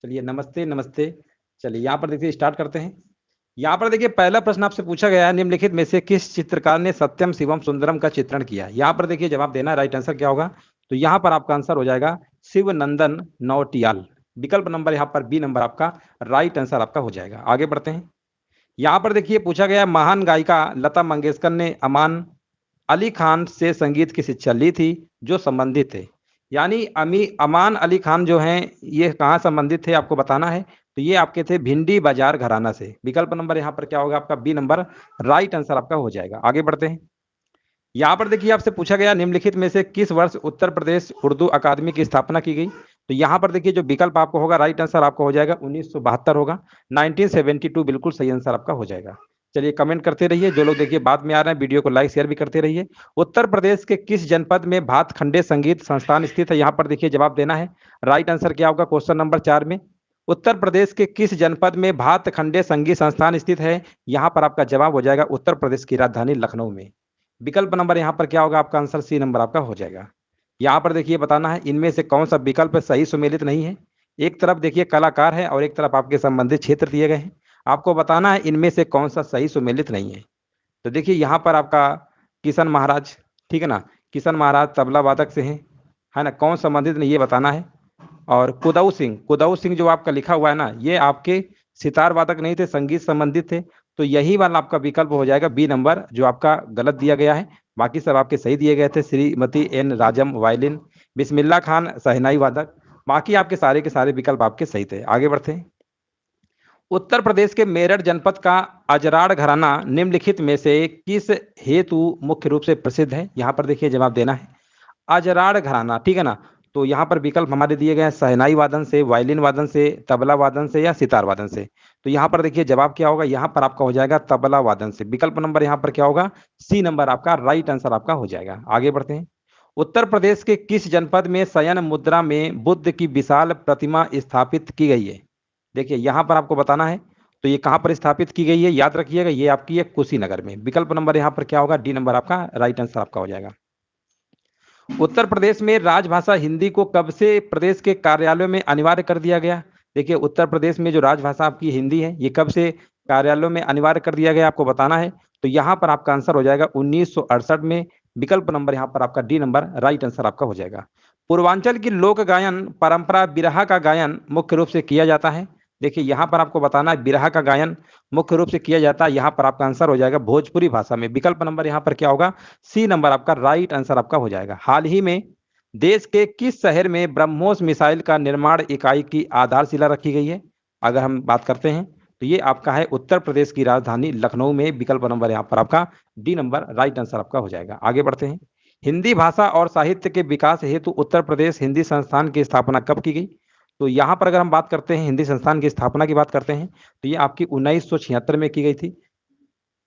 चलिए नमस्ते, नमस्ते। चलिए यहाँ पर देखिए स्टार्ट करते हैं। यहाँ पर देखिए पहला प्रश्न आपसे पूछा गया है, निम्नलिखित में से किस चित्रकार ने सत्यम शिवम सुंदरम का चित्रण किया? यहाँ पर देखिए जवाब देना है, राइट आंसर क्या होगा? तो यहाँ पर आपका आंसर हो जाएगा शिवनंदन नौटियाल। विकल्प नंबर यहाँ पर बी नंबर आपका राइट आंसर आपका हो जाएगा। आगे बढ़ते हैं। यहाँ पर देखिए पूछा गया है, महान गायिका लता मंगेशकर ने अमान अली खान से संगीत की शिक्षा ली थी जो संबंधित थे। यानी अमान अली खान जो हैं ये कहाँ संबंधित थे आपको बताना है। तो ये आपके थे भिंडी बाजार घराना से। विकल्प नंबर यहाँ पर क्या होगा आपका? बी नंबर राइट आंसर आपका हो जाएगा। आगे बढ़ते हैं। यहाँ पर देखिए आपसे पूछा गया, निम्नलिखित में से किस वर्ष उत्तर प्रदेश उर्दू अकादमी की स्थापना की गई? तो यहाँ पर देखिए जो विकल्प आपको होगा, राइट आंसर आपका हो जाएगा 1972 होगा। 1972 बिल्कुल सही आंसर आपका हो जाएगा। चलिए कमेंट करते रहिए, जो लोग देखिए बाद में आ रहे हैं वीडियो को लाइक शेयर भी करते रहिए। उत्तर प्रदेश के किस जनपद में भातखंडे संगीत संस्थान स्थित है? यहाँ पर देखिए जवाब देना है। राइट आंसर क्या होगा क्वेश्चन नंबर 4 में? उत्तर प्रदेश के किस जनपद में भातखंडे संगीत संस्थान स्थित है? यहाँ पर आपका जवाब हो जाएगा उत्तर प्रदेश की राजधानी लखनऊ में। विकल्प नंबर यहाँ पर क्या होगा आपका? आंसर सी नंबर आपका हो जाएगा। यहाँ पर देखिए बताना है इनमें से कौन सा विकल्प सही सुमेलित नहीं है। एक तरफ देखिए कलाकार है और एक तरफ आपके संबंधित क्षेत्र दिए गए हैं। आपको बताना है इनमें से कौन सा सही सुमेलित नहीं है। तो देखिए यहाँ पर आपका किशन महाराज, ठीक है ना, किशन महाराज तबला वादक से हैं, है ना, कौन संबंधित नहीं ये बताना है। और कुदाऊ सिंह जो आपका लिखा हुआ है ना, ये आपके सितार वादक नहीं थे, संगीत संबंधित थे। तो यही वाला आपका विकल्प हो जाएगा बी नंबर, जो आपका गलत दिया गया है। बाकी सब आपके सही दिए गए थे। श्रीमती एन राजम वायलिन, बिस्मिल्ला खान शहनाई वादक, बाकी आपके सारे के सारे विकल्प आपके सही थे। आगे बढ़ते हैं। उत्तर प्रदेश के मेरठ जनपद का अजराड़ घराना निम्नलिखित में से किस हेतु मुख्य रूप से प्रसिद्ध है? यहाँ पर देखिए जवाब देना है। अजराड़ घराना, ठीक है ना। तो यहाँ पर विकल्प हमारे दिए गए हैं, शहनाई वादन से, वायलिन वादन से, तबला वादन से या सितार वादन से। तो यहाँ पर देखिए जवाब क्या होगा? यहाँ पर आपका हो जाएगा तबला वादन से। विकल्प नंबर यहाँ पर क्या होगा? सी नंबर आपका राइट आंसर आपका हो जाएगा। आगे बढ़ते हैं। उत्तर प्रदेश के किस जनपद में शयन मुद्रा में बुद्ध की विशाल प्रतिमा स्थापित की गई है? देखिए यहाँ पर आपको बताना है। तो ये कहाँ पर स्थापित की गई है याद रखिएगा, ये आपकी है कुशीनगर में। विकल्प नंबर यहाँ पर क्या होगा? डी नंबर आपका राइट आंसर आपका हो जाएगा। उत्तर प्रदेश में राजभाषा हिंदी को कब से प्रदेश के कार्यालयों में अनिवार्य कर दिया गया? देखिए उत्तर प्रदेश में जो राजभाषा आपकी हिंदी है, ये कब से कार्यालयों में अनिवार्य कर दिया गया आपको बताना है। तो यहाँ पर आपका आंसर हो जाएगा 1968 में। विकल्प नंबर यहाँ पर आपका डी नंबर राइट आंसर आपका हो जाएगा। पूर्वांचल की लोक गायन परंपरा बिरहा का गायन मुख्य रूप से किया जाता है। देखिए यहाँ पर आपको बताना है बिरहा का गायन मुख्य रूप से किया जाता है। यहाँ पर आपका आंसर हो जाएगा भोजपुरी भाषा में। विकल्प नंबर यहाँ पर क्या होगा? सी नंबर आपका राइट आंसर आपका हो जाएगा। हाल ही में देश के किस शहर में ब्रह्मोस मिसाइल का निर्माण इकाई की आधारशिला रखी गई है? अगर हम बात करते हैं तो ये आपका है उत्तर प्रदेश की राजधानी लखनऊ में। विकल्प नंबर यहाँ पर आपका डी नंबर राइट आंसर आपका हो जाएगा। आगे बढ़ते हैं। हिंदी भाषा और साहित्य के विकास हेतु उत्तर प्रदेश हिंदी संस्थान की स्थापना कब की गई? तो यहाँ पर अगर हम बात करते हैं हिंदी संस्थान की स्थापना की बात करते हैं तो ये आपकी 1976 में की गई थी।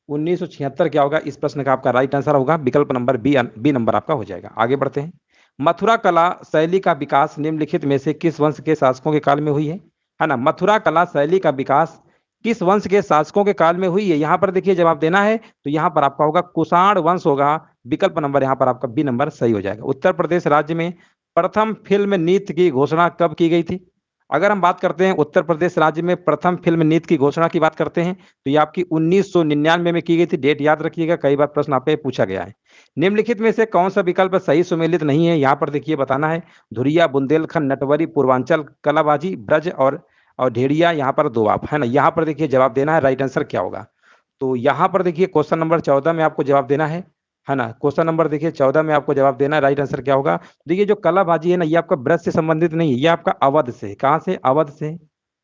1976 क्या होगा? इस प्रश्न का आपका राइट आंसर होगा विकल्प नंबर बी नंबर आपका हो जाएगा। आगे बढ़ते हैं। मथुरा कला शैली का विकास निम्नलिखित में से किस वंश के शासकों के काल में हुई है ना? मथुरा कला शैली का विकास किस वंश के शासकों के काल में हुई है? यहाँ पर देखिए जवाब देना है। तो यहाँ पर आपका होगा कुषाण वंश होगा। विकल्प नंबर यहाँ पर आपका बी नंबर सही हो जाएगा। उत्तर प्रदेश राज्य में प्रथम फिल्म नीति की घोषणा कब की गई थी? अगर हम बात करते हैं उत्तर प्रदेश राज्य में प्रथम फिल्म नीति की घोषणा की बात करते हैं तो ये आपकी 1999 में की गई थी। डेट याद रखिएगा, कई बार प्रश्न आपसे पूछा गया है। निम्नलिखित में से कौन सा विकल्प सही सुमेलित नहीं है? यहाँ पर देखिए बताना है। धुरिया, बुंदेलखंड, नटवरी, पूर्वांचल कलाबाजी, ब्रज और ढेड़िया, यहाँ पर दोआब, है ना। यहाँ पर देखिए जवाब देना है, राइट आंसर क्या होगा? तो यहाँ पर देखिए क्वेश्चन नंबर 14 में आपको जवाब देना है ना। क्वेश्चन नंबर देखिए 14 में आपको जवाब देना है, राइट आंसर क्या होगा? देखिए जो कलाबाजी है ना, ये आपका ब्रज से संबंधित नहीं है, ये आपका अवध से। कहाँ से? अवध से।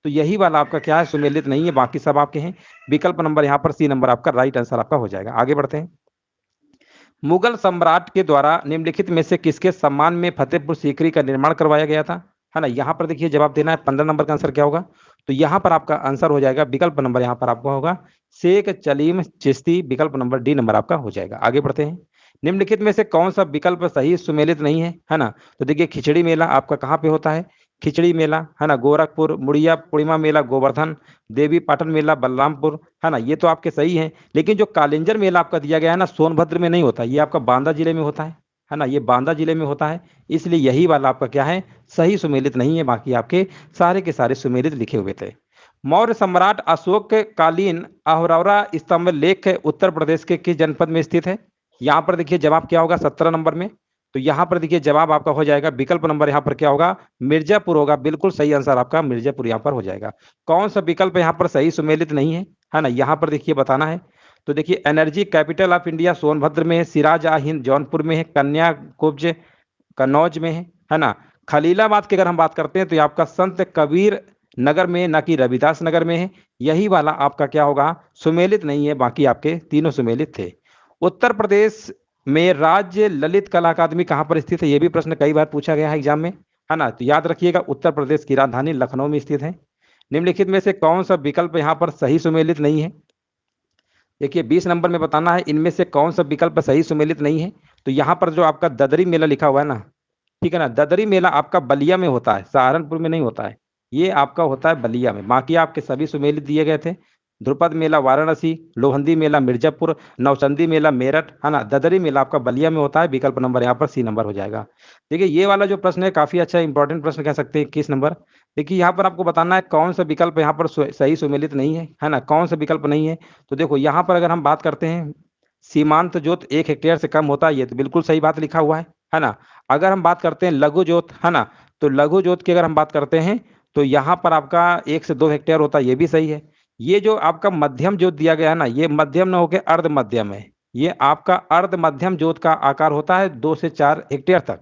तो यही वाला आपका क्या है? सुमेलित नहीं है, बाकी सब आपके हैं। विकल्प नंबर यहाँ पर सी नंबर आपका राइट आंसर आपका हो जाएगा। आगे बढ़ते हैं। मुगल सम्राट के द्वारा निम्नलिखित में से किसके सम्मान में फतेहपुर सीकरी का निर्माण करवाया गया था? है ना। यहाँ पर देखिए जवाब देना है। 15 नंबर का आंसर क्या होगा? तो यहाँ पर आपका आंसर हो जाएगा विकल्प नंबर यहाँ पर आपका होगा शेख चलीम चिश्ती। विकल्प नंबर डी नंबर आपका हो जाएगा। आगे बढ़ते हैं। निम्नलिखित में से कौन सा विकल्प सही सुमेलित नहीं है ना? तो देखिए खिचड़ी मेला आपका कहाँ पे होता है? खिचड़ी मेला, है ना, गोरखपुर। मुड़िया पूर्णिमा मेला गोवर्धन। देवी पाटन मेला बलरामपुर, है ना, ये तो आपके सही हैं। लेकिन जो कालिंजर मेला आपका दिया गया है ना, सोनभद्र में नहीं होता, ये आपका बांदा जिले में होता है। है ना, ये बांदा जिले में होता है, इसलिए यही वाला आपका क्या है, सही सुमेलित नहीं है, बाकी आपके सारे के सारे सुमेलित लिखे हुए थे। मौर्य सम्राट अशोक के कालीन अहोरावरा स्तंभ लेख उत्तर प्रदेश के किस जनपद में स्थित है? यहाँ पर देखिए जवाब क्या होगा 17 नंबर में। तो यहाँ पर देखिए जवाब आपका हो जाएगा विकल्प नंबर यहाँ पर क्या होगा, मिर्जापुर होगा। बिल्कुल सही आंसर आपका मिर्जापुर यहाँ पर हो जाएगा। कौन सा विकल्प यहाँ पर सही सुमेलित नहीं है ना, यहाँ पर देखिए बताना है। तो देखिए energy capital of India Sonbhadra में है, सिराज आ हिंद जौनपुर में है, कन्याकुब्ज कन्नौज में है ना। खलीलाबाद की अगर हम बात करते हैं तो ये आपका संत कबीर नगर में, ना कि रविदास नगर में है। यही वाला आपका क्या होगा, सुमेलित नहीं है, बाकी आपके तीनों सुमेलित थे। उत्तर प्रदेश में राज्य ललित कला अकादमी कहाँ पर स्थित है, ये भी प्रश्न कई बार पूछा गया है एग्जाम में, है ना। तो याद रखिएगा उत्तर प्रदेश की राजधानी लखनऊ में स्थित है। निम्नलिखित में से कौन सा विकल्प यहाँ पर सही सुमेलित नहीं है? देखिए 20 नंबर में बताना है इनमें से कौन सा विकल्प सही सुमेलित नहीं है। तो यहाँ पर जो आपका ददरी मेला लिखा हुआ है ना, ठीक है ना, ददरी मेला आपका बलिया में होता है, सहारनपुर में नहीं होता है। ये आपका होता है बलिया में, बाकी आपके सभी सुमेलित दिए गए थे। ध्रुपद मेला वाराणसी, लोहंदी मेला मिर्जापुर, नौचंदी मेला मेरठ, है ना। ददरी मेला आपका बलिया में होता है। विकल्प नंबर यहाँ पर सी नंबर हो जाएगा। देखिए ये वाला जो प्रश्न है काफी अच्छा इंपॉर्टेंट प्रश्न कह सकते हैं। 21 नंबर देखिए यहाँ पर आपको बताना है कौन सा विकल्प यहाँ पर सही सुमेलित नहीं है ना, कौन सा विकल्प नहीं है। तो देखो यहाँ पर अगर हम बात करते हैं सीमांत जोत 1 हेक्टेयर से कम होता है, ये तो बिल्कुल सही बात लिखा हुआ है ना। अगर हम बात करते हैं लघु जोत, है ना, तो लघु जोत की अगर हम बात करते हैं तो यहाँ पर आपका 1 से 2 हेक्टेयर होता है, ये भी सही है। ये जो आपका मध्यम जोत दिया गया है ना, ये मध्यम न होकर अर्ध मध्यम है। ये आपका अर्ध मध्यम जोत का आकार होता है 2 से 4 हेक्टेयर तक,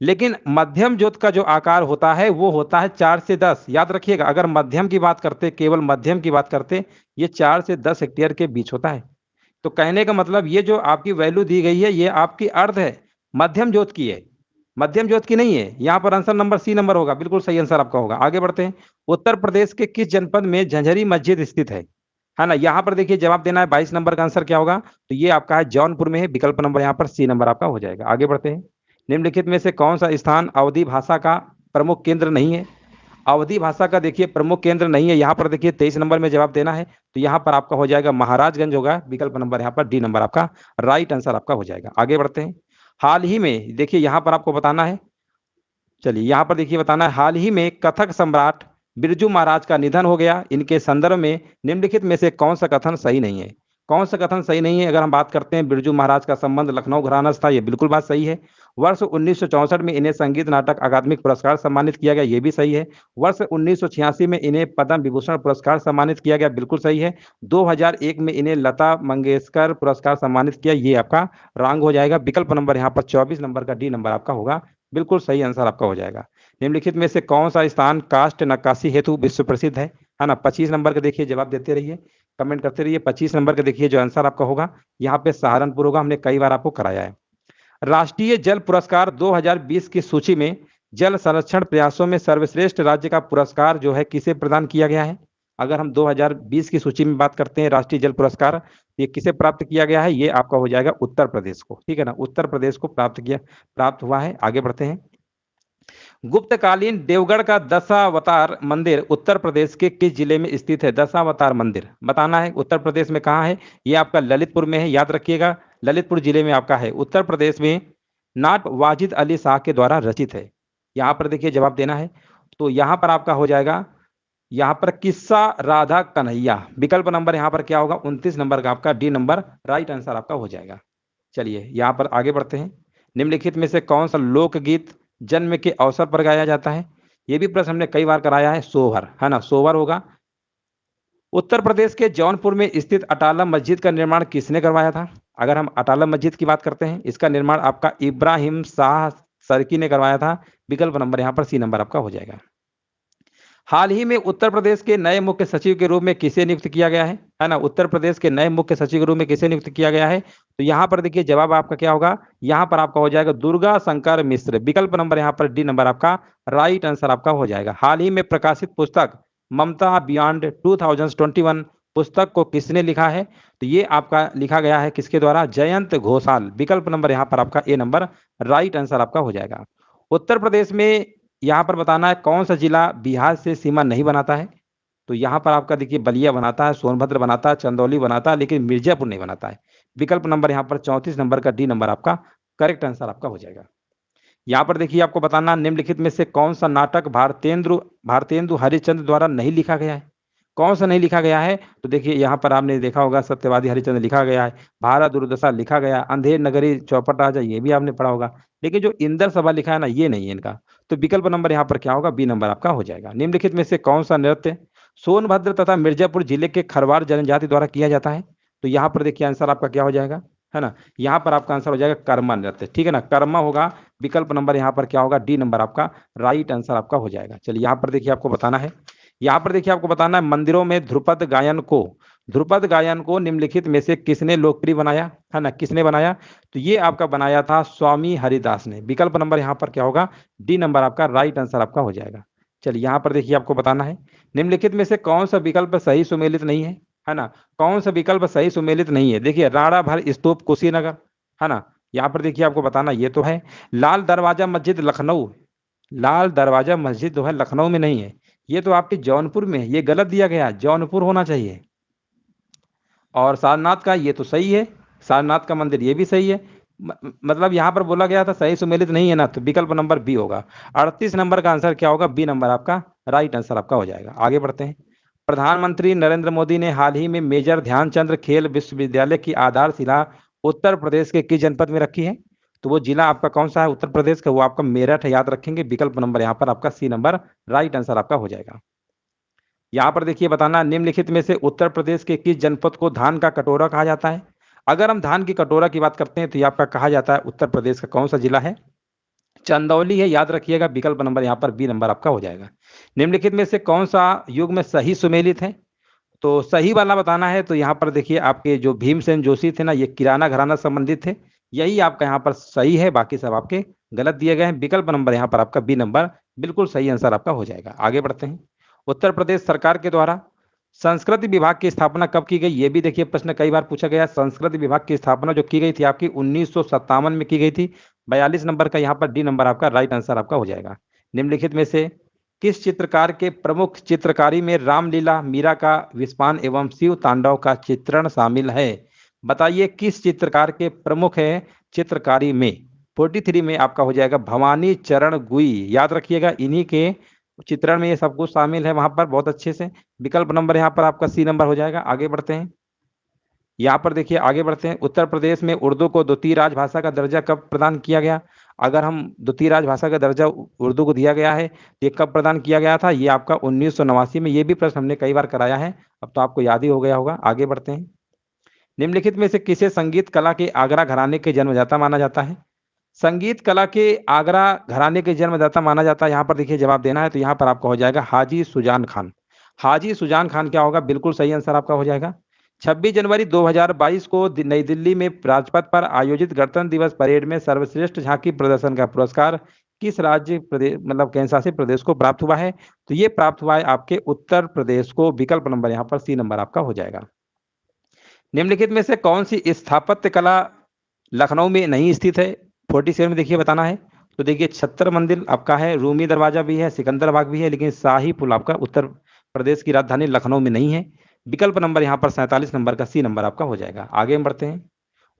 लेकिन मध्यम जोत का जो आकार होता है वो होता है 4 से 10। याद रखिएगा अगर मध्यम की बात करते, केवल मध्यम की बात करते, ये 4 से 10 हेक्टेयर के बीच होता है। तो कहने का मतलब ये जो आपकी वैल्यू दी गई है ये आपकी अर्ध है, मध्यम ज्योत की है, मध्यम ज्योत की नहीं है। यहाँ पर आंसर नंबर सी नंबर होगा, बिल्कुल सही आंसर आपका होगा। आगे बढ़ते हैं। उत्तर प्रदेश के किस जनपद में झंझरी मस्जिद स्थित है ना। यहाँ पर देखिए जवाब देना है 22 नंबर का आंसर क्या होगा, तो ये आपका है जौनपुर में है। विकल्प नंबर यहाँ पर सी नंबर आपका हो जाएगा। आगे बढ़ते हैं। निम्नलिखित में से कौन सा स्थान अवधी भाषा का प्रमुख केंद्र नहीं है? अवधी भाषा का देखिए प्रमुख केंद्र नहीं है। यहाँ पर देखिए 23 नंबर में जवाब देना है, तो यहाँ पर आपका हो जाएगा महाराजगंज होगा। विकल्प नंबर यहाँ पर डी नंबर आपका राइट आंसर आपका हो जाएगा। आगे बढ़ते हैं। हाल ही में देखिए यहाँ पर आपको बताना है, चलिए यहाँ पर देखिए बताना है, हाल ही में कथक सम्राट बिरजू महाराज का निधन हो गया। इनके संदर्भ में निम्नलिखित में से कौन सा कथन सही नहीं है? कौन सा कथन सही नहीं है? अगर हम बात करते हैं बिरजू महाराज का संबंध लखनऊ घराना से था, ये बिल्कुल बात सही है। वर्ष 1964 में इन्हें संगीत नाटक अकादमी पुरस्कार सम्मानित किया गया, ये भी सही है। वर्ष 1986 में इन्हें पद्म विभूषण पुरस्कार सम्मानित किया गया, बिल्कुल सही है। 2001 में इन्हें लता मंगेशकर पुरस्कार सम्मानित किया, ये आपका रॉन्ग हो जाएगा। विकल्प नंबर यहाँ पर 24 नंबर का डी नंबर आपका होगा, बिल्कुल सही आंसर आपका हो जाएगा। निम्नलिखित में से कौन सा स्थान काष्ठ नक्काशी हेतु विश्व प्रसिद्ध है ना। 25 नंबर का देखिए जवाब देते रहिए, कमेंट करते रहिए। 25 नंबर का देखिए जो आंसर आपका होगा यहाँ पे सहारनपुर होगा, हमने कई बार आपको कराया है। राष्ट्रीय जल पुरस्कार 2020 की सूची में जल संरक्षण प्रयासों में सर्वश्रेष्ठ राज्य का पुरस्कार जो है किसे प्रदान किया गया है? अगर हम 2020 की सूची में बात करते हैं राष्ट्रीय जल पुरस्कार, ये किसे प्राप्त किया गया है? ये आपका हो जाएगा उत्तर प्रदेश को, ठीक है ना, उत्तर प्रदेश को प्राप्त हुआ है। आगे बढ़ते हैं। गुप्तकालीन देवगढ़ का दशावतार मंदिर उत्तर प्रदेश के किस जिले में स्थित है? दशावतार मंदिर बताना है उत्तर प्रदेश में कहाँ है? ये आपका ललितपुर में है, याद रखिएगा ललितपुर जिले में आपका है। उत्तर प्रदेश में नाट वाजिद अली शाह के द्वारा रचित है। यहाँ पर देखिए जवाब देना है, तो यहाँ पर आपका हो जाएगा, यहाँ पर किस्सा राधा कन्हैया। विकल्प नंबर यहाँ पर क्या होगा 29 नंबर का आपका डी नंबर राइट आंसर आपका हो जाएगा। चलिए यहाँ पर आगे बढ़ते हैं। निम्नलिखित में से कौन सा लोकगीत जन्म के अवसर पर गाया जाता है? ये भी प्रश्न हमने कई बार कराया है, सोहर, है ना, सोहर होगा। उत्तर प्रदेश के जौनपुर में स्थित अटाला मस्जिद का निर्माण किसने करवाया था? अगर हम अटाला मस्जिद की बात करते हैं, इसका निर्माण आपका इब्राहिम शाह सरकी ने करवाया था। विकल्प नंबर यहाँ पर सी नंबर आपका हो जाएगा। हाल ही में उत्तर प्रदेश के नए मुख्य सचिव के रूप में किसे नियुक्त किया गया है ना। उत्तर प्रदेश के नए मुख्य सचिव के रूप में किसे नियुक्त किया गया है? तो यहाँ पर देखिए जवाब आपका क्या होगा, यहाँ पर आपका हो जाएगा दुर्गा शंकर मिश्र। विकल्प नंबर यहाँ पर डी नंबर आपका राइट आंसर आपका हो जाएगा। हाल ही में प्रकाशित पुस्तक ममता बियॉन्ड 2021 पुस्तक को किसने लिखा है? तो ये आपका लिखा गया है किसके द्वारा? जयंत घोषाल। विकल्प नंबर यहाँ पर आपका ए नंबर राइट आंसर आपका हो जाएगा। उत्तर प्रदेश में यहाँ पर बताना है कौन सा जिला बिहार से सीमा नहीं बनाता है? तो यहाँ पर आपका देखिए बलिया बनाता है, सोनभद्र बनाता है, चंदौली बनाता है, लेकिन मिर्जापुर नहीं बनाता है। विकल्प नंबर यहाँ पर 34 नंबर का डी नंबर आपका करेक्ट आंसर आपका हो जाएगा। यहाँ पर देखिए आपको बताना, निम्नलिखित में से कौन सा नाटक भारतेंदु हरिश्चंद्र द्वारा नहीं लिखा गया है? कौन सा नहीं लिखा गया है? तो देखिए यहाँ पर आपने देखा होगा सत्यवादी हरिश्चंद्र लिखा गया है, भारत दुर्दशा लिखा गया, अंधेर नगरी चौपट राजा ये भी आपने पढ़ा होगा, लेकिन जो इंदर सभा लिखा है ना ये नहीं है इनका। तो विकल्प नंबर यहाँ पर क्या होगा? बी नंबर आपका हो जाएगा। निम्नलिखित में से कौन सा नृत्य सोनभद्र तथा मिर्जापुर जिले के खरवार जनजाति द्वारा किया जाता है? तो यहाँ पर देखिए आंसर आपका क्या हो जाएगा, है ना, यहाँ पर आपका आंसर हो जाएगा कर्मा नृत्य, ठीक है ना, कर्मा होगा। विकल्प नंबर यहाँ पर क्या होगा? डी नंबर आपका राइट आंसर आपका हो जाएगा। चलिए यहाँ पर देखिए आपको बताना है, यहाँ पर देखिए आपको बताना है, मंदिरों में ध्रुपद गायन को निम्नलिखित में से किसने लोकप्रिय बनाया, है ना, किसने बनाया? तो ये आपका बनाया था स्वामी हरिदास ने। विकल्प नंबर यहाँ पर क्या होगा? डी नंबर आपका राइट आंसर आपका हो जाएगा। चलिए यहाँ पर देखिए आपको बताना है, निम्नलिखित में से कौन सा विकल्प सही सुमेलित नहीं है ना, कौन सा विकल्प सही सुमेलित नहीं है? देखिए राणा भर स्तूप कुशीनगर, है ना, यहाँ पर देखिए आपको बताना ये तो है। लाल दरवाजा मस्जिद लखनऊ, लाल दरवाजा मस्जिद जो है लखनऊ में नहीं है, ये तो आपके जौनपुर में है, ये गलत दिया गया है, जौनपुर होना चाहिए। और सारनाथ का ये तो सही है, सारनाथ का मंदिर ये भी सही है, मतलब यहाँ पर बोला गया था सही सुमेलित नहीं है ना, तो विकल्प नंबर बी होगा। 38 नंबर का आंसर क्या होगा? बी नंबर आपका राइट आंसर आपका हो जाएगा। आगे बढ़ते हैं। प्रधानमंत्री नरेंद्र मोदी ने हाल ही में मेजर ध्यानचंद्र खेल विश्वविद्यालय की आधारशिला उत्तर प्रदेश के किस जनपद में रखी है? तो वो जिला आपका कौन सा है उत्तर प्रदेश का? वो आपका मेरठ है, याद रखेंगे। विकल्प नंबर यहाँ पर आपका सी नंबर राइट आंसर आपका हो जाएगा। यहाँ पर देखिए बताना, निम्नलिखित में से उत्तर प्रदेश के किस जनपद को धान का कटोरा कहा जाता है? अगर हम धान की कटोरा की बात करते हैं तो ये आपका कहा जाता है उत्तर प्रदेश का कौन सा जिला है? चंदौली है, याद रखिएगा। विकल्प नंबर यहाँ पर बी नंबर आपका हो जाएगा। निम्नलिखित में से कौन सा युग में सही सुमेलित है? तो सही वाला बताना है तो यहाँ पर देखिए आपके जो भीमसेन जोशी थे ना, ये किराना घराना संबंधित थे, यही आपका यहाँ पर सही है, बाकी सब आपके गलत दिए गए हैं। विकल्प नंबर यहाँ पर आपका बी नंबर बिल्कुल सही आंसर आपका हो जाएगा। आगे बढ़ते हैं। उत्तर प्रदेश सरकार के द्वारा संस्कृति विभाग की स्थापना कब की गई? ये भी देखिए प्रश्न कई बार पूछा गया। संस्कृति विभाग की स्थापना जो की गई थी आपकी 1957 में की गई थी। 42 नंबर का यहाँ पर डी नंबर आपका राइट आंसर आपका हो जाएगा। निम्नलिखित में से किस चित्रकार के प्रमुख चित्रकारी में रामलीला, मीरा का विस्पान एवं शिव तांडव का चित्रण शामिल है? बताइए किस चित्रकार के प्रमुख है चित्रकारी में? 43 में आपका हो जाएगा भवानी चरण गुई, याद रखिएगा, इन्हीं के चित्रण में ये सब कुछ शामिल है वहां पर बहुत अच्छे से। विकल्प नंबर यहाँ पर आपका सी नंबर हो जाएगा। आगे बढ़ते हैं। यहाँ पर देखिए आगे बढ़ते हैं। उत्तर प्रदेश में उर्दू को द्वितीय राजभाषा का दर्जा कब प्रदान किया गया? अगर हम द्वितीय राजभाषा का दर्जा उर्दू को दिया गया है, ये कब प्रदान किया गया था? ये आपका 1989 में। ये भी प्रश्न हमने कई बार कराया है, अब तो आपको याद ही हो गया होगा। आगे बढ़ते हैं। निम्नलिखित में से किसे संगीत कला के आगरा घराने के जन्मदाता माना जाता है? संगीत कला के आगरा घराने के जन्मदाता माना जाता है, यहाँ पर देखिए जवाब देना है तो यहाँ पर आपका हो जाएगा हाजी सुजान खान। हाजी सुजान खान क्या होगा? बिल्कुल सही आंसर आपका हो जाएगा। 26 जनवरी 2022 को नई दिल्ली में राजपथ पर आयोजित गणतंत्र दिवस परेड में सर्वश्रेष्ठ झांकी प्रदर्शन का पुरस्कार किस राज्य प्रदेश मतलब केंद्र शासित प्रदेश को प्राप्त हुआ है? तो ये प्राप्त हुआ है आपके उत्तर प्रदेश को। विकल्प नंबर यहाँ पर सी नंबर आपका हो जाएगा। निम्नलिखित में से कौन सी स्थापत्य कला लखनऊ में नहीं स्थित है? 47 में देखिए बताना है। तो देखिए छत्तर मंदिर आपका है, रूमी दरवाजा भी है, सिकंदर बाग भी है, लेकिन शाही पुल आपका उत्तर प्रदेश की राजधानी लखनऊ में नहीं है। विकल्प नंबर यहाँ पर 47 नंबर का सी नंबर आपका हो जाएगा। आगे हम बढ़ते हैं।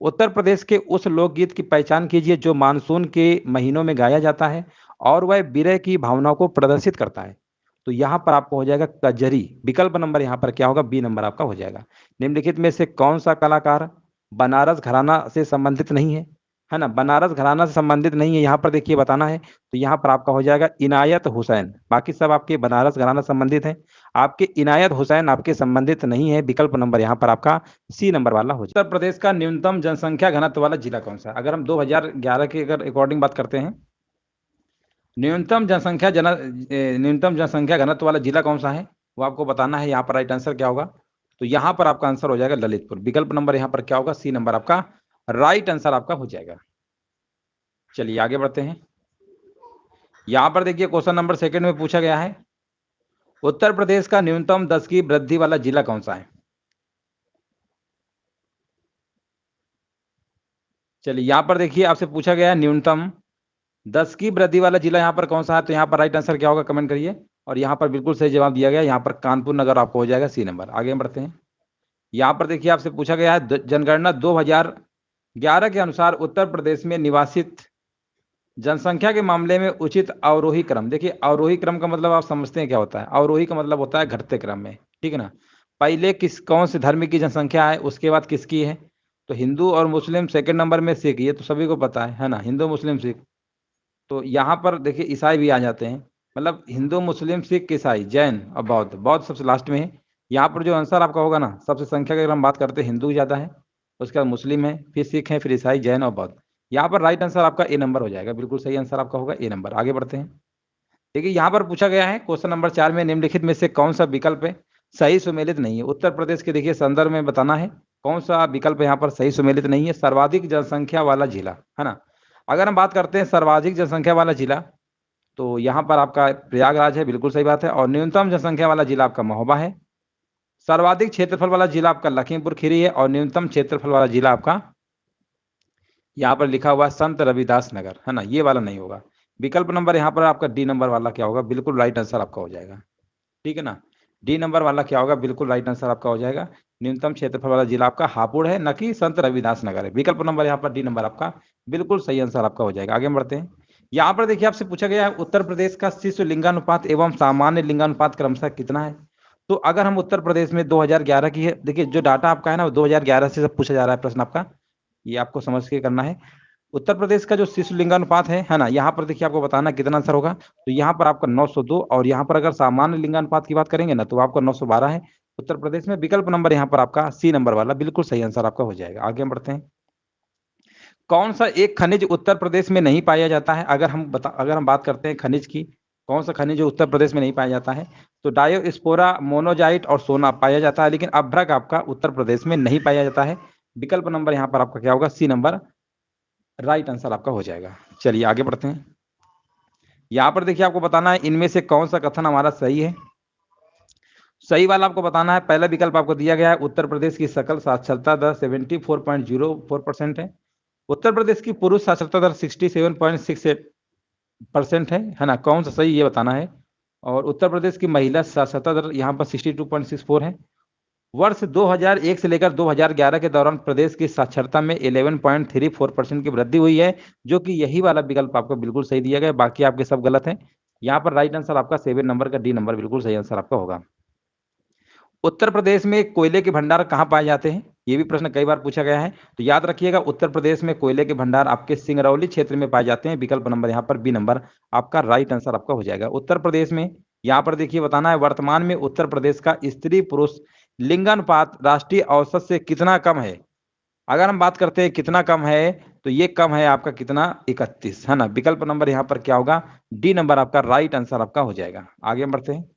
उत्तर प्रदेश के उस लोकगीत की पहचान कीजिए जो मानसून के महीनों में गाया जाता है और वह विरह की भावनाओं को प्रदर्शित करता है। तो यहाँ पर आपको हो जाएगा कजरी। विकल्प नंबर यहाँ पर क्या होगा? बी नंबर आपका हो जाएगा। निम्नलिखित में से कौन सा कलाकार बनारस घराना से संबंधित नहीं है ना, बनारस घराना से संबंधित नहीं है, यहाँ पर देखिए बताना है तो यहाँ पर आपका हो जाएगा इनायत हुसैन। बाकी सब आपके बनारस घराना संबंधित है, आपके इनायत हुसैन आपके संबंधित नहीं है। विकल्प नंबर यहाँ पर आपका सी नंबर वाला हो जाएगा। उत्तर प्रदेश का न्यूनतम जनसंख्या घनत्व वाला जिला कौन सा? अगर हम 2011 के अगर अकॉर्डिंग बात करते हैं, न्यूनतम जनसंख्या घनत्व वाला जिला कौन सा है वो आपको बताना है। यहाँ पर राइट आंसर क्या होगा? तो यहाँ पर आपका आंसर हो जाएगा ललितपुर। विकल्प नंबर यहाँ पर क्या होगा? सी नंबर आपका राइट आंसर आपका हो जाएगा। चलिए आगे बढ़ते हैं। यहाँ पर देखिए क्वेश्चन नंबर 2 में पूछा गया है उत्तर प्रदेश का न्यूनतम 10 की वृद्धि वाला जिला कौन सा है? चलिए यहाँ पर देखिए आपसे पूछा गया है न्यूनतम 10 की वृद्धि वाला जिला यहाँ पर कौन सा है? तो यहाँ पर राइट आंसर क्या होगा? कमेंट करिए। और यहाँ पर बिल्कुल सही जवाब दिया गया, यहाँ पर कानपुर नगर आपको हो जाएगा सी नंबर। आगे बढ़ते हैं। यहाँ पर देखिए आपसे पूछा गया है जनगणना 11 के अनुसार उत्तर प्रदेश में निवासित जनसंख्या के मामले में उचित अवरोही क्रम। देखिए अवरोही क्रम का मतलब आप समझते हैं क्या होता है? अवरोही का मतलब होता है घटते क्रम में, ठीक है ना? पहले कौन से धर्म की जनसंख्या है, उसके बाद किसकी है? तो हिंदू और मुस्लिम, सेकंड नंबर में सिख, ये तो सभी को पता है ना? हिंदू, मुस्लिम, सिख। तो यहाँ पर देखिए ईसाई भी आ जाते हैं, मतलब हिंदू, मुस्लिम, सिख, ईसाई, जैन और बौद्ध। बौद्ध सबसे लास्ट में है। यहाँ पर जो आंसर आपका होगा ना, सबसे संख्या की अगर हम बात करते हैं, हिंदू ज़्यादा है, उसके बाद मुस्लिम है, फिर सिख है, फिर ईसाई, जैन और बौद्ध। यहाँ पर राइट आंसर आपका ए नंबर हो जाएगा, बिल्कुल सही आंसर आपका होगा ए नंबर। आगे बढ़ते हैं। देखिए यहाँ पर पूछा गया है क्वेश्चन नंबर 4 में, निम्नलिखित में से कौन सा विकल्प है सही सुमेलित नहीं है? उत्तर प्रदेश के देखिए संदर्भ में बताना है कौन सा विकल्प यहाँ पर सही सुमेलित नहीं है। सर्वाधिक जनसंख्या वाला जिला, है ना? अगर हम बात करते हैं सर्वाधिक जनसंख्या वाला जिला, तो यहाँ पर आपका प्रयागराज है, बिल्कुल सही बात है। और न्यूनतम जनसंख्या वाला जिला आपका महोबा है। सर्वाधिक क्षेत्रफल वाला जिला आपका लखीमपुर खीरी है। और न्यूनतम क्षेत्रफल वाला जिला आपका यहाँ पर लिखा हुआ है संत रविदास नगर, है ना? ये वाला नहीं होगा। विकल्प नंबर यहाँ पर आपका डी नंबर वाला क्या होगा? बिल्कुल राइट आंसर आपका हो जाएगा, ठीक है ना? डी नंबर वाला क्या होगा? बिल्कुल राइट आंसर आपका हो जाएगा। न्यूनतम क्षेत्रफल वाला जिला आपका हापुड़ है, न कि संत रविदास नगर है। विकल्प नंबर यहाँ पर डी नंबर आपका बिल्कुल सही आंसर आपका हो जाएगा। आगे बढ़ते हैं। यहाँ पर देखिए आपसे पूछा गया है उत्तर प्रदेश का शिशु लिंगानुपात एवं सामान्य लिंगानुपात क्रमशः कितना है? तो अगर हम उत्तर प्रदेश में 2011 की है, देखिए जो डाटा आपका है ना, 2011 से सब पूछा जा रहा है प्रश्न आपका, ये आपको समझ के करना है। उत्तर प्रदेश का जो शिशु लिंगानुपात है ना, यहाँ पर देखिए आपको बताना कितना आंसर होगा। तो यहाँ पर आपका 902, और यहाँ पर अगर सामान्य लिंगानुपात की बात करेंगे ना, तो आपका 912 है उत्तर प्रदेश में। विकल्प नंबर यहाँ पर आपका सी नंबर वाला बिल्कुल सही आंसर आपका हो जाएगा। आगे हम बढ़ते हैं। कौन सा एक खनिज उत्तर प्रदेश में नहीं पाया जाता है? अगर हम बात करते हैं खनिज की, कौन सा खनिज जो उत्तर प्रदेश में नहीं पाया जाता है? तो डायोस्पोरा, मोनोजाइट और सोना पाया जाता है, लेकिन अभ्रक आपका उत्तर प्रदेश में नहीं पाया जाता है। विकल्प नंबर यहाँ पर आपका क्या होगा? सी नंबर राइट आंसर आपका हो जाएगा। चलिए आगे बढ़ते हैं। यहाँ पर देखिए आपको बताना है इनमें से कौन सा कथन हमारा सही है। सही वाला आपको बताना है। पहला विकल्प आपको दिया गया है उत्तर प्रदेश की सकल साक्षरता दर 74.04% है। उत्तर प्रदेश की पुरुष साक्षरता दर 67.68% है ना? कौन सा सही ये बताना है। और उत्तर प्रदेश की महिला साक्षरता दर यहाँ पर 62.64 है। वर्ष 2001 से लेकर 2011 के दौरान प्रदेश की साक्षरता में 11.34% की वृद्धि हुई है, जो कि यही वाला विकल्प आपको बिल्कुल सही दिया गया है। बाकी आपके सब गलत हैं। यहाँ पर राइट आंसर आपका 7 नंबर का डी नंबर बिल्कुल सही आंसर आपका होगा। उत्तर प्रदेश में कोयले के भंडार कहाँ पाए जाते हैं? ये भी प्रश्न कई बार पूछा गया है, तो याद रखिएगा उत्तर प्रदेश में कोयले के भंडार आपके सिंगरौली क्षेत्र में पाए जाते हैं। विकल्प नंबर यहाँ पर बी नंबर आपका राइट आंसर आपका हो जाएगा। उत्तर प्रदेश में यहाँ पर देखिए बताना है वर्तमान में उत्तर प्रदेश का स्त्री पुरुष लिंगानुपात राष्ट्रीय औसत से कितना कम है? अगर हम बात करते हैं कितना कम है, तो ये कम है आपका कितना? 31, है ना? विकल्प नंबर यहाँ पर क्या होगा? डी नंबर आपका राइट आंसर आपका हो जाएगा। आगे बढ़ते हैं।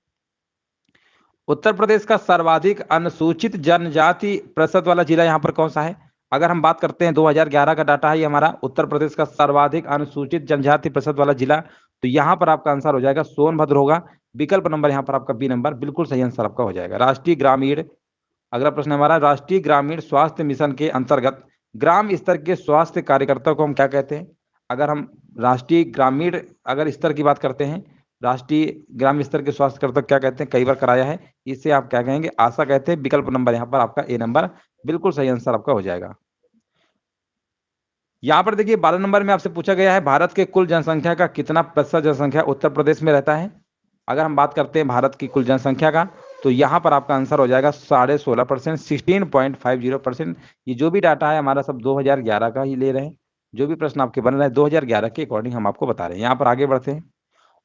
उत्तर प्रदेश का सर्वाधिक अनुसूचित जनजाति प्रतिशत वाला जिला यहाँ पर कौन सा है? अगर हम बात करते हैं 2011 का डाटा है ये हमारा, उत्तर प्रदेश का सर्वाधिक अनुसूचित जनजाति प्रतिशत वाला जिला, तो यहाँ पर आपका आंसर हो जाएगा सोनभद्र होगा। विकल्प नंबर यहाँ पर आपका बी नंबर बिल्कुल सही आंसर आपका हो जाएगा। राष्ट्रीय ग्रामीण, अगला प्रश्न हमारा, राष्ट्रीय ग्रामीण स्वास्थ्य मिशन के अंतर्गत ग्राम स्तर के स्वास्थ्य कार्यकर्ता को हम क्या कहते हैं? अगर हम राष्ट्रीय ग्रामीण अगर स्तर की बात करते हैं, राष्ट्रीय ग्रामीण स्तर के स्वास्थ्य कार्यकर्ता क्या कहते हैं? कई बार कराया है, इसे आप क्या कहेंगे? आशा कहते हैं। विकल्प नंबर यहाँ पर आपका ए नंबर बिल्कुल सही आंसर आपका हो जाएगा। यहाँ पर देखिए 12 नंबर में आपसे पूछा गया है भारत के कुल जनसंख्या का कितना प्रतिशत जनसंख्या उत्तर प्रदेश में रहता है? अगर हम बात करते हैं भारत की कुल जनसंख्या का, तो यहाँ पर आपका आंसर हो जाएगा 16.5%, 16.50%। ये जो भी डाटा है हमारा सब 2011 का ही ले रहे हैं। जो भी प्रश्न आपके बन रहे हैं 2011 के अकॉर्डिंग हम आपको बता रहे हैं। यहाँ पर आगे बढ़ते हैं।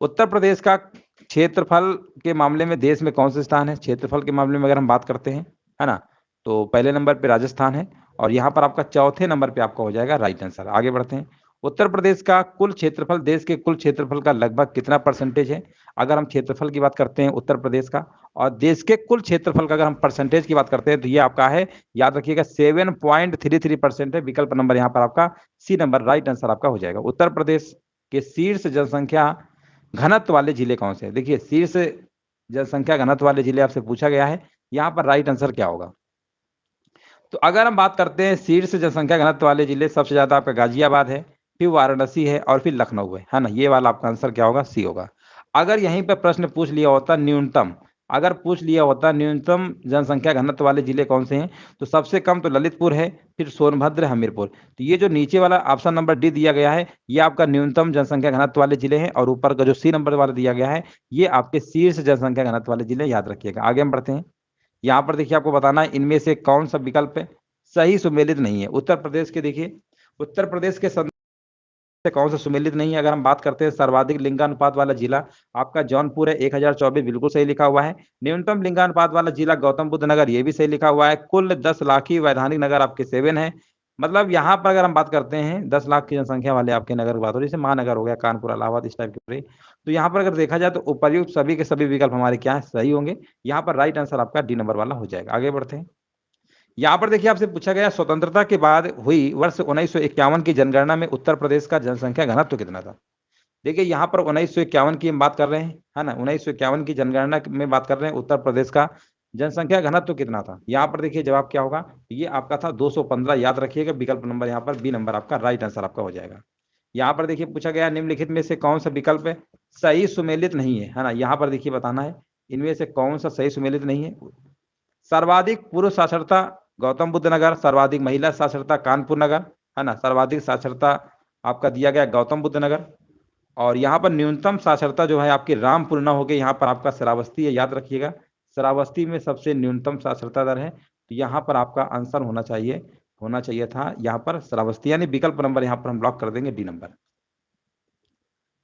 उत्तर प्रदेश का क्षेत्रफल के मामले में देश में कौन से स्थान है? क्षेत्रफल के मामले में अगर हम बात करते हैं, है ना, तो पहले नंबर पे राजस्थान है, और यहाँ पर आपका चौथे नंबर पे आपका हो जाएगा राइट आंसर। आगे बढ़ते हैं। उत्तर प्रदेश का कुल क्षेत्रफल देश के कुल क्षेत्रफल का लगभग कितना परसेंटेज है? अगर हम क्षेत्रफल की बात करते हैं उत्तर प्रदेश का, और देश के कुल क्षेत्रफल का अगर हम परसेंटेज की बात करते हैं, तो ये आपका है, याद रखिएगा 7.33% है। विकल्प नंबर यहाँ पर आपका सी नंबर राइट आंसर आपका हो जाएगा। उत्तर प्रदेश के शीर्ष जनसंख्या घनत्व वाले जिले कौन से हैं? देखिए शीर्ष जनसंख्या घनत्व वाले जिले आपसे पूछा गया है, यहाँ पर राइट आंसर क्या होगा? तो अगर हम बात करते हैं शीर्ष जनसंख्या घनत्व वाले जिले, सबसे ज्यादा आपका गाजियाबाद है, फिर वाराणसी है, और फिर लखनऊ है ना? ये वाला आपका आंसर क्या होगा? सी होगा। अगर यहीं पर प्रश्न पूछ लिया होता न्यूनतम, अगर पूछ लिया होता न्यूनतम जनसंख्या घनत्व वाले जिले कौन से हैं, तो सबसे कम तो ललितपुर है, फिर सोनभद्र, हमीरपुर। तो ये जो नीचे वाला ऑप्शन नंबर डी दिया गया है, ये आपका न्यूनतम जनसंख्या घनत्व वाले जिले हैं, और ऊपर का जो सी नंबर वाला दिया गया है, ये आपके शीर्ष जनसंख्या घनत्व वाले जिले, याद रखिएगा। आगे हम बढ़ते हैं। यहाँ पर देखिए आपको बताना है इनमें से कौन सा विकल्प सही सुमेलित नहीं है। उत्तर प्रदेश के देखिए, उत्तर प्रदेश के से कौन सा सुमेलित नहीं है। अगर हम बात करते हैं सर्वाधिक लिंगानुपात वाला जिला, आपका जौनपुर है, 1024, बिल्कुल सही लिखा हुआ है। न्यूनतम लिंगानुपात वाला जिला गौतम बुद्ध नगर, ये भी सही लिखा हुआ है। कुल 10 लाखी वैधानिक नगर आपके 7 है। मतलब यहाँ पर अगर हम बात करते हैं 10 लाख की जनसंख्या वाले आपके नगर की बात हो रही है, जैसे महानगर हो गया, कानपुर, इलाहाबाद, इस टाइप के। तो यहाँ पर अगर देखा जाए तो उपर्युक्त सभी के सभी विकल्प हमारे क्या है, सही होंगे। यहाँ पर राइट आंसर आपका डी नंबर वाला हो जाएगा। आगे बढ़ते हैं। यहाँ पर देखिए आपसे पूछा गया स्वतंत्रता के बाद हुई वर्ष 1951 की जनगणना में उत्तर प्रदेश का जनसंख्या घनत्व कितना था। देखिए यहाँ पर 1951 की हम बात कर रहे हैं, है ना। 1951 की जनगणना में बात कर रहे हैं, उत्तर प्रदेश का जनसंख्या घनत्व कितना था। यहाँ पर देखिए जवाब क्या होगा, ये आपका था 215। याद रखिएगा, विकल्प नंबर यहाँ पर बी नंबर आपका राइट आंसर आपका हो जाएगा। यहाँ पर देखिए पूछा गया निम्नलिखित में से कौन सा विकल्प सही सुमेलित नहीं है ना। यहाँ पर देखिए बताना है इनमें से कौन सा सही सुमेलित नहीं है। सर्वाधिक पुरुष साक्षरता गौतम बुद्ध नगर, सर्वाधिक महिला साक्षरता कानपुर नगर, है ना। सर्वाधिक साक्षरता आपका दिया गया गौतम बुद्ध नगर, और यहाँ पर न्यूनतम साक्षरता जो है आपकी रामपुर न होकर यहाँ पर आपका श्रावस्ती है। याद रखिएगा, श्रावस्ती में सबसे न्यूनतम साक्षरता दर है। तो यहाँ पर आपका आंसर होना चाहिए था यहाँ पर श्रावस्ती, यानी विकल्प नंबर यहाँ पर हम लॉक कर देंगे डी नंबर।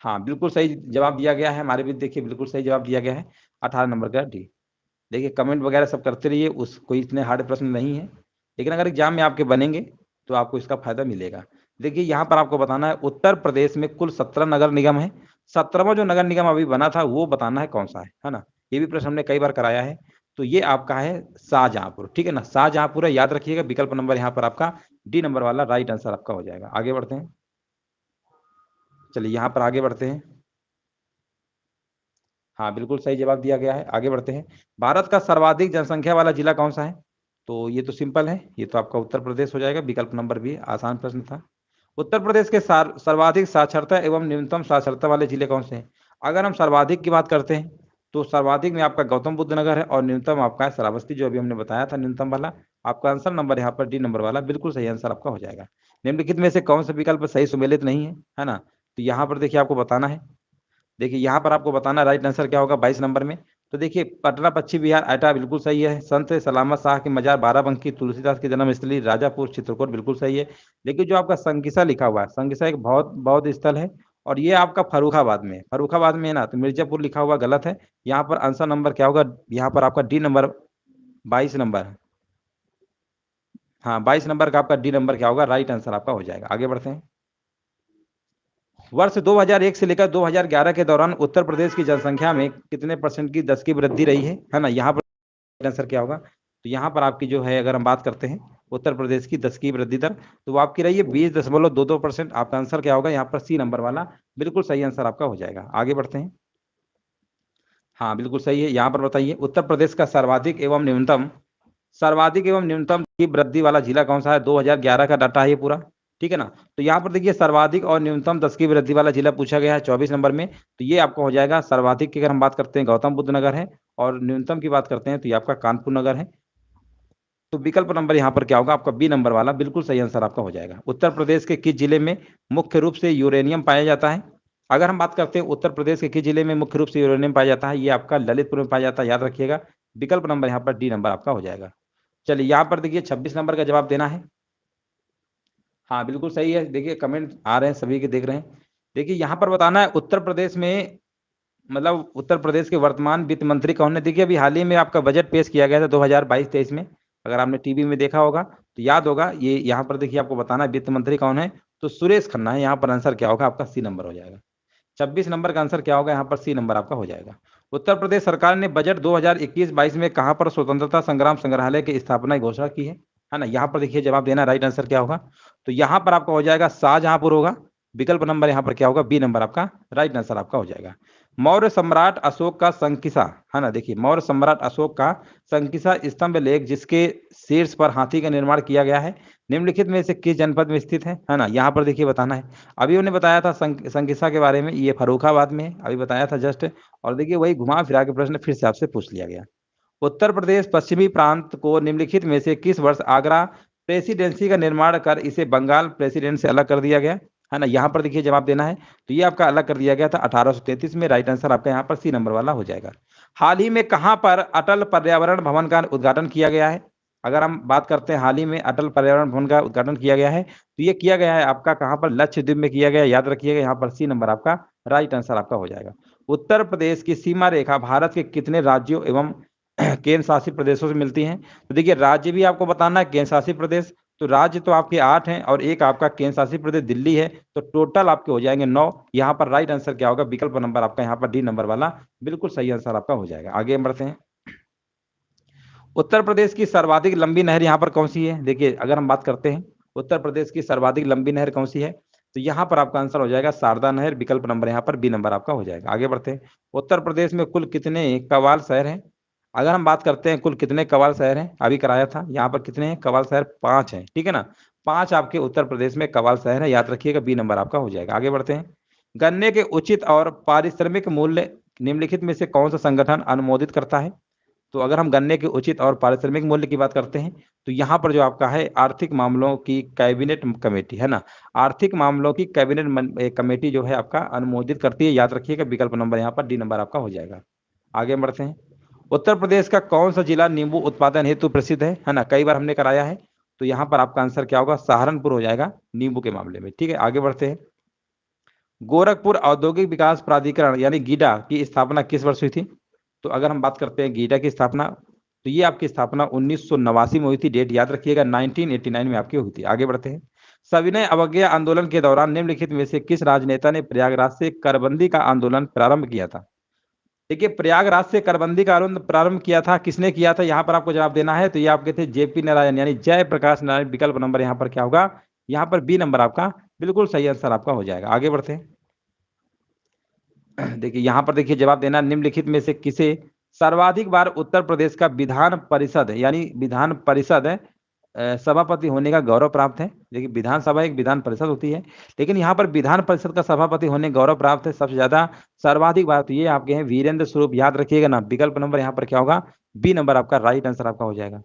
हाँ, बिल्कुल सही जवाब दिया गया है हमारे भी। देखिए बिल्कुल सही जवाब दिया गया है, 18 नंबर का डी। देखिए कमेंट वगैरह सब करते रहिए, उस कोई इतने हार्ड प्रश्न नहीं है, लेकिन अगर एग्जाम में आपके बनेंगे तो आपको इसका फायदा मिलेगा। देखिए यहाँ पर आपको बताना है उत्तर प्रदेश में कुल 17 नगर निगम है। 17वां जो नगर निगम अभी बना था वो बताना है कौन सा है ना। ये भी प्रश्न हमने कई बार कराया है। तो ये आपका है शाहजहांपुर, ठीक है ना, शाहजहांपुर है। याद रखिएगा, विकल्प नंबर यहाँ पर आपका डी नंबर वाला राइट आंसर आपका हो जाएगा। आगे बढ़ते हैं, चलिए यहाँ पर आगे बढ़ते हैं। हाँ, बिल्कुल सही जवाब दिया गया है। आगे बढ़ते हैं। भारत का सर्वाधिक जनसंख्या वाला जिला कौन सा है। तो ये तो सिंपल है, ये तो आपका उत्तर प्रदेश हो जाएगा। विकल्प नंबर भी आसान प्रश्न था। उत्तर प्रदेश के सर्वाधिक साक्षरता एवं न्यूनतम साक्षरता वाले जिले कौन से हैं। अगर हम सर्वाधिक की बात करते हैं तो सर्वाधिक में आपका गौतम बुद्ध नगर है, और न्यूनतम आपका है श्रावस्ती, जो अभी हमने बताया था न्यूनतम वाला। आपका आंसर नंबर यहाँ पर डी नंबर वाला बिल्कुल सही आंसर आपका हो जाएगा। निम्नलिखित में से कौन सा विकल्प सही सुमेलित नहीं है ना। तो यहाँ पर देखिए आपको बताना है, देखिए यहाँ पर आपको बताना राइट आंसर क्या होगा 22 नंबर में। तो देखिए पटना पश्चिम बिहार एटा बिल्कुल सही है। संत सलामत शाह के मजार बाराबंकी, तुलसीदास की जन्मस्थली राजापुर चित्रकूट बिल्कुल सही है। लेकिन जो आपका संकिसा लिखा हुआ है, संकिसा एक बौद्ध स्थल है, और ये आपका फर्रुखाबाद में है। फर्रुखाबाद में है ना, तो मिर्जापुर लिखा हुआ गलत है। यहाँ पर आंसर नंबर क्या होगा, यहाँ पर आपका डी नंबर 22 नंबर। हाँ, 22 नंबर का आपका डी नंबर क्या होगा, राइट आंसर आपका हो जाएगा। आगे बढ़ते हैं। वर्ष 2001 से लेकर 2011 के दौरान उत्तर प्रदेश की जनसंख्या में कितने % की 10 की वृद्धि रही है ना। यहाँ पर आंसर क्या होगा, तो यहाँ पर आपकी जो है अगर हम बात करते हैं उत्तर प्रदेश की 10 की वृद्धि दर, तो वो आपकी रही है 20.22%। आपका आंसर क्या होगा, यहाँ पर सी नंबर वाला बिल्कुल सही आंसर आपका हो जाएगा। आगे बढ़ते हैं। हाँ, बिल्कुल सही है। यहाँ पर बताइए उत्तर प्रदेश का सर्वाधिक एवं न्यूनतम की वृद्धि वाला जिला कौन सा है। 2011 का डाटा है ये पूरा, ठीक है ना। तो यहाँ पर देखिए सर्वाधिक और न्यूनतम 10 की वृद्धि वाला जिला पूछा गया है 24 नंबर में। तो ये आपको हो जाएगा सर्वाधिक की अगर हम बात करते हैं गौतम बुद्ध नगर है, और न्यूनतम की बात करते हैं तो ये आपका कानपुर नगर है। तो विकल्प नंबर यहाँ पर क्या होगा, आपका बी नंबर वाला बिल्कुल सही आंसर आपका हो जाएगा। उत्तर प्रदेश के किस जिले में मुख्य रूप से यूरेनियम पाया जाता है। अगर हम बात करते हैं उत्तर प्रदेश के किस जिले में मुख्य रूप से यूरेनियम पाया जाता है, ये आपका ललितपुर में पाया जाता है। याद रखिएगा, विकल्प नंबर यहाँ पर डी नंबर आपका हो जाएगा। चलिए यहाँ पर देखिए 26 नंबर का जवाब देना है। हाँ, बिल्कुल सही है। देखिए कमेंट आ रहे हैं, सभी के देख रहे हैं। देखिए यहाँ पर बताना है उत्तर प्रदेश में, मतलब उत्तर प्रदेश के वर्तमान वित्त मंत्री कौन है। देखिए अभी हाल ही में आपका बजट पेश किया गया था 2022-23 में। अगर आपने टीवी में देखा होगा तो याद होगा। ये यहाँ पर देखिए आपको बताना है वित्त मंत्री कौन है, तो सुरेश खन्ना है। यहाँ पर आंसर क्या होगा, आपका सी नंबर हो जाएगा। 26 नंबर का आंसर क्या होगा, यहाँ पर सी नंबर आपका हो जाएगा। उत्तर प्रदेश सरकार ने बजट 2021-22 में कहाँ पर स्वतंत्रता संग्राम संग्रहालय की स्थापना की घोषणा की है ना। यहाँ पर देखिए जवाब देना, राइट आंसर क्या होगा, तो यहाँ पर आपका हो जाएगा शाहजहांपुर होगा। विकल्प नंबर यहाँ पर क्या होगा, बी नंबर आपका राइट आंसर आपका हो जाएगा। मौर्य सम्राट अशोक का संकिसा, है ना। देखिए मौर्य सम्राट अशोक का संकिसा स्तंभ लेख जिसके शीर्ष पर हाथी का निर्माण किया गया है, निम्नलिखित में से किस जनपद में स्थित है ना, यहाँ पर देखिए बताना है। अभी उन्होंने बताया था संकिसा के बारे में, ये फर्रुखाबाद में है, अभी बताया था जस्ट। और देखिए वही घुमा फिरा के प्रश्न फिर से आपसे पूछ लिया गया। उत्तर प्रदेश पश्चिमी प्रांत को निम्नलिखित में से किस वर्ष आगरा प्रेसिडेंसी का निर्माण कर इसे बंगाल प्रेसिडेंट से अलग कर दिया गया, है ना, यहाँ पर देखिए जवाब देना है। तो ये आपका अलग कर दिया गया था 1833 में। राइट आंसर आपका यहाँ पर सी नंबर वाला हो जाएगा। हाल ही में कहाँ पर अटल पर्यावरण भवन का उद्घाटन किया गया है? अगर हम बात करते हैं हाल ही में अटल पर्यावरण भवन का उद्घाटन किया गया है, तो ये किया गया है आपका कहाँ पर? लक्षद्वीप में किया गया, याद रखिएगा, यहाँ पर सी नंबर आपका राइट आंसर आपका हो जाएगा। उत्तर प्रदेश की सीमा रेखा भारत के कितने राज्यों एवं केंद्र शासित प्रदेशों से मिलती हैं? तो देखिए राज्य भी आपको बताना है, केंद्र शासित प्रदेश। तो राज्य तो आपके 8 हैं और एक आपका केंद्र शासित प्रदेश दिल्ली है, तो टोटल आपके हो जाएंगे 9। यहाँ पर राइट आंसर क्या होगा? विकल्प नंबर आपका यहाँ पर डी नंबर वाला बिल्कुल सही आंसर आपका हो जाएगा। आगे हम बढ़ते हैं। उत्तर प्रदेश की सर्वाधिक लंबी नहर यहाँ पर कौन सी है? देखिए अगर हम बात करते हैं उत्तर प्रदेश की सर्वाधिक लंबी नहर कौन सी है, तो यहाँ पर आपका आंसर हो जाएगा शारदा नहर। विकल्प नंबर यहाँ पर बी नंबर आपका हो जाएगा। आगे बढ़ते हैं। उत्तर प्रदेश में कुल कितने कवाल शहर हैं? अगर हम बात करते हैं कुल कितने कवाल शहर हैं, अभी कराया था, यहाँ पर कितने हैं कवाल शहर? 5 हैं, ठीक है ना। 5 आपके उत्तर प्रदेश में कवाल शहर है, याद रखिएगा, बी नंबर आपका हो जाएगा। आगे बढ़ते हैं। गन्ने के उचित और पारिश्रमिक मूल्य निम्नलिखित में से कौन सा संगठन अनुमोदित करता है? तो अगर हम गन्ने के उचित और पारिश्रमिक मूल्य की बात करते हैं, तो यहाँ पर जो आपका है आर्थिक मामलों की कैबिनेट कमेटी, है ना, आर्थिक मामलों की कैबिनेट कमेटी जो है आपका अनुमोदित करती है, याद रखिएगा। विकल्प नंबर यहाँ पर डी नंबर आपका हो जाएगा। आगे बढ़ते हैं। उत्तर प्रदेश का कौन सा जिला नींबू उत्पादन हेतु प्रसिद्ध है ना, कई बार हमने कराया है, तो यहाँ पर आपका आंसर क्या होगा? सहारनपुर हो जाएगा नींबू के मामले में, ठीक है। आगे बढ़ते हैं। गोरखपुर औद्योगिक विकास प्राधिकरण यानी गीडा की स्थापना किस वर्ष हुई थी? तो अगर हम बात करते हैं गीडा की स्थापना, तो ये आपकी स्थापना 1989 में हुई थी। डेट याद रखिएगा, 1989 में आपकी हुई थी। आगे बढ़ते हैं। सविनय अवज्ञा आंदोलन के दौरान निम्नलिखित में से किस राजनेता ने प्रयागराज से करबंदी का आंदोलन प्रारंभ किया था? देखिए प्रयागराज से करबंदी का आंदोलन प्रारंभ किया था, किसने किया था, यहाँ पर आपको जवाब देना है। तो ये आपके थे जेपी नारायण यानी जयप्रकाश नारायण। विकल्प नंबर यहाँ पर क्या होगा? यहाँ पर बी नंबर आपका बिल्कुल सही आंसर आपका हो जाएगा। आगे बढ़ते हैं। देखिए यहाँ पर देखिए जवाब देना, निम्नलिखित में से किसे सर्वाधिक बार उत्तर प्रदेश का विधान परिषद यानी विधान परिषद सभापति होने का गौरव प्राप्त है? देखिए विधानसभा एक विधान परिषद होती है, लेकिन यहाँ पर विधान परिषद का सभापति होने गौरव प्राप्त है सबसे ज्यादा सर्वाधिक बार, तो ये आपके हैं वीरेंद्र स्वरूप, याद रखिएगा ना। विकल्प नंबर यहाँ पर क्या होगा? बी नंबर आपका राइट आंसर आपका हो जाएगा।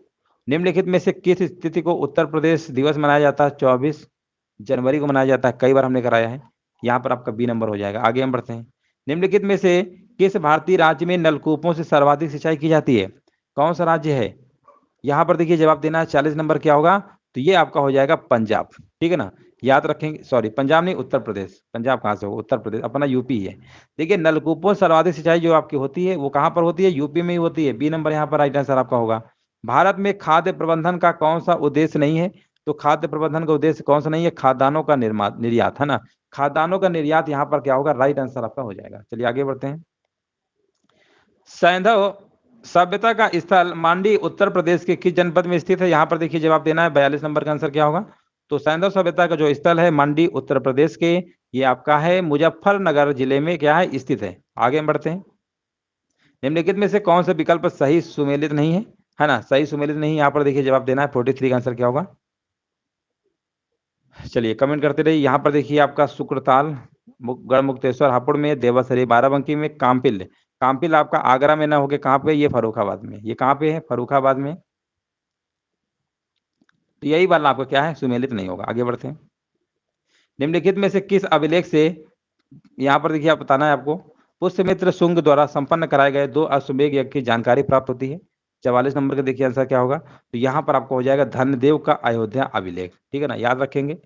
निम्नलिखित में से किस स्थिति को उत्तर प्रदेश दिवस मनाया जाता है? 24 जनवरी को मनाया जाता है, कई बार हमने कराया है, यहाँ पर आपका बी नंबर हो जाएगा। आगे हम बढ़ते हैं। निम्नलिखित में से किस भारतीय राज्य में नलकूपों से सर्वाधिक सिंचाई की जाती है? कौन सा राज्य है? यहाँ पर देखिए जवाब देना है, 40 नंबर क्या होगा? तो ये आपका हो जाएगा पंजाब, ठीक है ना, याद रखेंगे। सॉरी पंजाब नहीं, उत्तर प्रदेश। पंजाब कहाँ से होगा? उत्तर प्रदेश, अपना यूपी है। देखिए नलकूपों से सर्वाधिक सिंचाई जो आपकी होती है वो कहाँ पर होती है? यूपी में ही होती है। बी नंबर यहाँ पर राइट आंसर आपका होगा। भारत में खाद्य प्रबंधन का कौन सा उद्देश्य नहीं है? तो खाद्य प्रबंधन का उद्देश्य कौन सा नहीं है? खाद्यान्नों का निर्यात, है ना, खाद्यान्नों का निर्यात यहाँ पर क्या होगा? राइट आंसर आपका हो जाएगा। चलिए आगे बढ़ते हैं। सैंधव सभ्यता का स्थल मांडी उत्तर प्रदेश के किस जनपद में स्थित है? यहाँ पर देखिए जवाब देना है, 42 नंबर का आंसर क्या होगा? तो सैंधव सभ्यता का जो स्थल है मांडी उत्तर प्रदेश के, ये आपका है मुजफ्फरनगर जिले में क्या है? स्थित है। आगे हम बढ़ते हैं। निम्नलिखित में से कौन सा विकल्प सही सुमेलित नहीं है ना, सही सुमेलित नहीं, यहाँ पर देखिए जवाब देना है। 43 का आंसर क्या होगा? चलिए कमेंट करते रहिए। यहाँ पर देखिए आपका शुक्रताल गढ़मुक्तेश्वर हापुड़ में, देवासरी बाराबंकी में, काम्पिल काम्पिल आपका आगरा में ना होके कहाँ पे? ये फर्रुखाबाद में। ये कहाँ पे है? फर्रुखाबाद में। तो यही वाला आपका क्या है? सुमेलित नहीं होगा। आगे बढ़ते हैं। निम्नलिखित में से किस अभिलेख से, यहाँ पर देखिए आप बताना है आपको, पुष्यमित्र शुंग द्वारा संपन्न कराए गए 2 अश्वमेध यज्ञ की जानकारी प्राप्त होती है? 44 नंबर का देखिए आंसर क्या होगा? तो यहाँ पर आपको हो जाएगा धनदेव का अयोध्या अभिलेख, ठीक है ना, याद रखेंगे।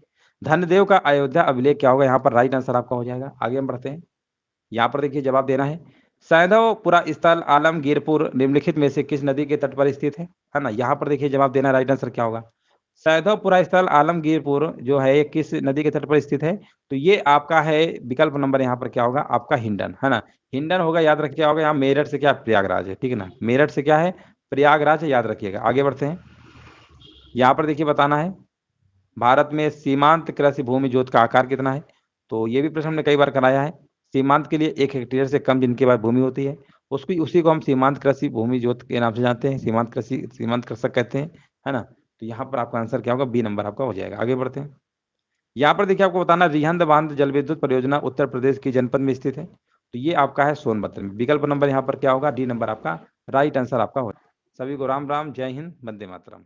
धनदेव का अयोध्या अभिलेख क्या होगा? यहाँ पर राइट आंसर आपका हो जाएगा। आगे हम बढ़ते हैं। यहाँ पर देखिए जवाब देना है। सैंधवपुरा स्थल आलमगीरपुर निम्नलिखित में से किस नदी के तट पर स्थित है ना, यहाँ पर देखिए जवाब देना, राइट आंसर क्या होगा? सैंधवपुरा स्थल आलमगीरपुर जो है ये किस नदी के तट पर स्थित है? तो ये आपका है विकल्प नंबर यहाँ पर क्या होगा? आपका हिंडन, है ना, हिंडन होगा, याद रखिए। क्या होगा यहाँ? मेरठ से क्या? प्रयागराज है, ठीक है ना, मेरठ से क्या है? प्रयागराज है, याद रखिएगा। आगे बढ़ते हैं। यहाँ पर देखिए बताना है, भारत में सीमांत कृषि भूमि जोत का आकार कितना है? तो ये भी प्रश्न हमने कई बार कराया है। सीमांत के लिए 1 हेक्टेयर से कम जिनके पास भूमि होती है उसकी उसी को हम सीमांत कृषि भूमि जोत के नाम से जानते हैं, सीमांत कृषक कहते हैं, है ना। तो यहाँ पर आपका आंसर क्या होगा, बी नंबर आपका हो जाएगा। आगे बढ़ते हैं। यहाँ पर देखिए आपको बताना, रिहंद बांध जल विद्युत परियोजना उत्तर प्रदेश की जनपद में स्थित है। तो ये आपका है सोनभद्र में। विकल्प नंबर यहाँ पर क्या होगा, डी नंबर आपका राइट आंसर आपका हो। सभी को राम राम, जय हिंद, वंदे मातरम।